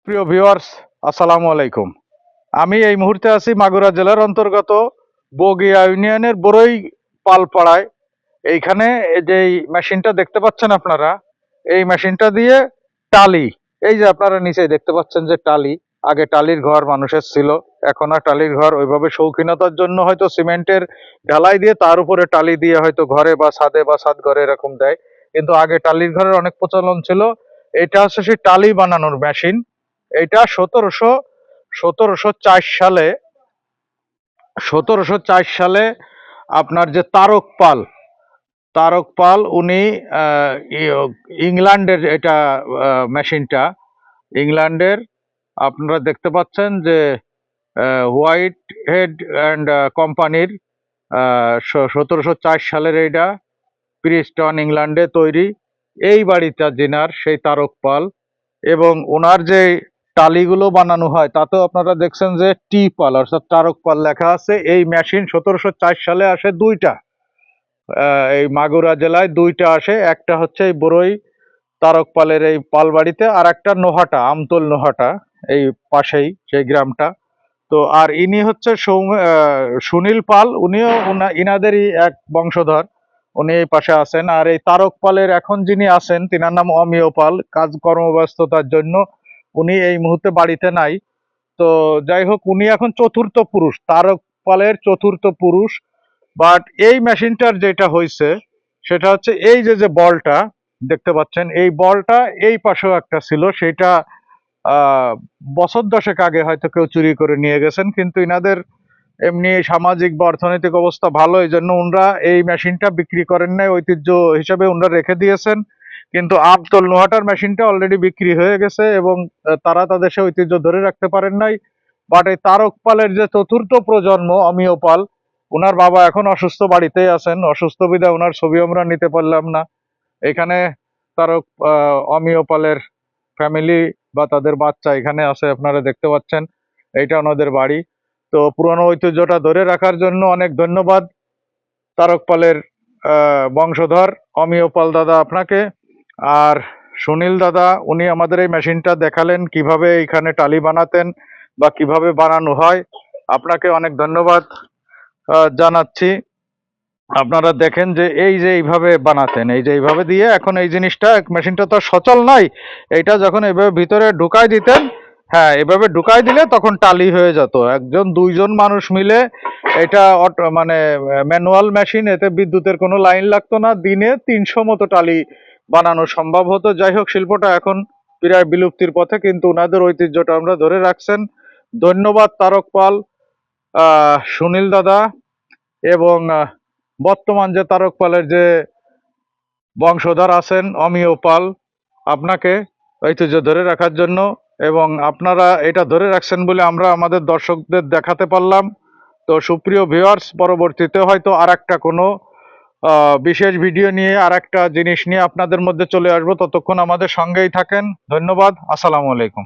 প্রিয় ভিউয়ার্স, আসসালামু আলাইকুম। আমি এই মুহূর্তে আছি মাগুরা জেলার অন্তর্গত বগিয়া ইউনিয়নের বড়ই পালপাড়ায়। এইখানে এই যে মেশিনটা দেখতে পাচ্ছেন আপনারা, এই মেশিনটা দিয়ে টালি, এই যে আপনারা নিচে দেখতে পাচ্ছেন যে টালি, আগে টালির ঘর মানুষের ছিল, এখন আর টালির ঘর ওইভাবে শৌখিনতার জন্য হয়তো সিমেন্টের ঢালাই দিয়ে তার উপরে টালি দিয়ে হয়তো ঘরে বা ছাদে বা ছাদ ঘরে এরকম দেয়, কিন্তু আগে টালির ঘরের অনেক প্রচলন ছিল। এটা হচ্ছে সেই টালি বানানোর মেশিন। এটা সতেরোশো চার সালে, 1704 সালে আপনার যে তারক পাল উনি ইংল্যান্ডের এটা মেশিনটা ইংল্যান্ডের, আপনারা দেখতে পাচ্ছেন যে হোয়াইট হেড অ্যান্ড কোম্পানির 1704 সালের এইটা প্রিস্টন ইংল্যান্ডে তৈরি। এই বাড়িটা জিনার সেই তারক পাল, এবং ওনার যে টালিগুলো বানানো হয় তাতেও আপনারা দেখছেন যে টি পাল অর্থাৎ তারক পাল লেখা আছে। এই মেশিন 1704 সালে আসে দুইটা, এই মাগুরা জেলায় দুইটা আসে। একটা হচ্ছে এই বড়ই তারক পালের এই পাল বাড়িতে, আর একটা নোহাটা, আমতল নোহাটা, এই পাশেই সেই গ্রামটা। তো আর ইনি হচ্ছে সুনীল পাল, উনিও ইনাদেরই এক বংশধর, উনি এই পাশে আছেন। আর এই তারক পালের এখন যিনি আছেন তিনার নাম অমিয় পাল, কাজ কর্মব্যস্ততার জন্য উনি এই মুহূর্তে বাড়িতে নাই। তো যাই হোক, উনি এখন চতুর্থ পুরুষ, তারক পালের চতুর্থ পুরুষ। বাট এই মেশিনটার যেটা হয়েছে সেটা হচ্ছে এই যে যে বলটা দেখতে পাচ্ছেন, এই বলটা এই পাশেও একটা ছিল, সেটা বছর দশেক আগে হয়তো কেউ চুরি করে নিয়ে গেছেন, কিন্তু ইনাদের এমনি সামাজিক বা অর্থনৈতিক অবস্থা ভালো, এই জন্য উনরা এই মেশিনটা বিক্রি করেন নাই, ঐতিহ্য হিসাবে উনরা রেখে দিয়েছেন। কিন্তু আমতল নোহাটার মেশিনটা অলরেডি বিক্রি হয়ে গেছে, এবং তারা তাদের সে ঐতিহ্য ধরে রাখতে পারেন নাই। বাট এই তারক পালের যে চতুর্থ প্রজন্ম অমিয় পাল, ওনার বাবা এখন অসুস্থ, বাড়িতেই আছেন, অসুস্থ বিধায় ওনার ছবি আমরা নিতে পারলাম না। এখানে তারক অমিয় পালের ফ্যামিলি বা তাদের বাচ্চা এখানে আছে, আপনারা দেখতে পাচ্ছেন, এইটা ওনাদের বাড়ি। তো পুরনো ঐতিহ্যটা ধরে রাখার জন্য অনেক ধন্যবাদ তারক পালের বংশধর অমিয় পাল দাদা আপনাকে। আর সুনীল দাদা, উনি আমাদের এই মেশিনটা দেখালেন কিভাবে এখানে টালি বানাতেন বা কিভাবে বানানো হয়। আপনাকে অনেক ধন্যবাদ জানাচ্ছি। আপনারা দেখেন যে এই যে এইভাবে বানাতেন, এই যে এইভাবে দিয়ে, এখন এই জিনিসটা মেশিনটা তো সচল নাই, এইটা যখন এইভাবে ভিতরে ঢুকাই দিতেন, হ্যাঁ এভাবে ঢুকাই দিলে তখন টালি হয়ে যেত। একজন দুইজন মানুষ মিলে এটা মানে ম্যানুয়াল মেশিন, এতে বিদ্যুতের কোনো লাইন লাগতো না, দিনে 300 মতো টালি বানানো সম্ভব হতো। যাই হোক, শিল্পটা এখন প্রায় বিলুপ্তির পথে, কিন্তু ওনাদের ঐতিহ্যটা আমরা ধরে রাখছেন। ধন্যবাদ তারক পাল, সুনীল দাদা, এবং বর্তমান যে তারক পালের যে বংশধর আছেন অমিয় পাল, আপনাকে ঐতিহ্য ধরে রাখার জন্য, এবং আপনারা এটা ধরে রাখছেন বলে আমরা আমাদের দর্শকদের দেখাতে পারলাম। তো সুপ্রিয় ভিউয়ার্স, পরবর্তীতে হয়তো আর একটা কোনো বিশেষ ভিডিও নিয়ে আর একটা জিনিস নিয়ে আপনাদের মধ্যে চলে আসবো। ততক্ষণ আমাদের সঙ্গেই থাকেন। ধন্যবাদ। আসসালামু আলাইকুম।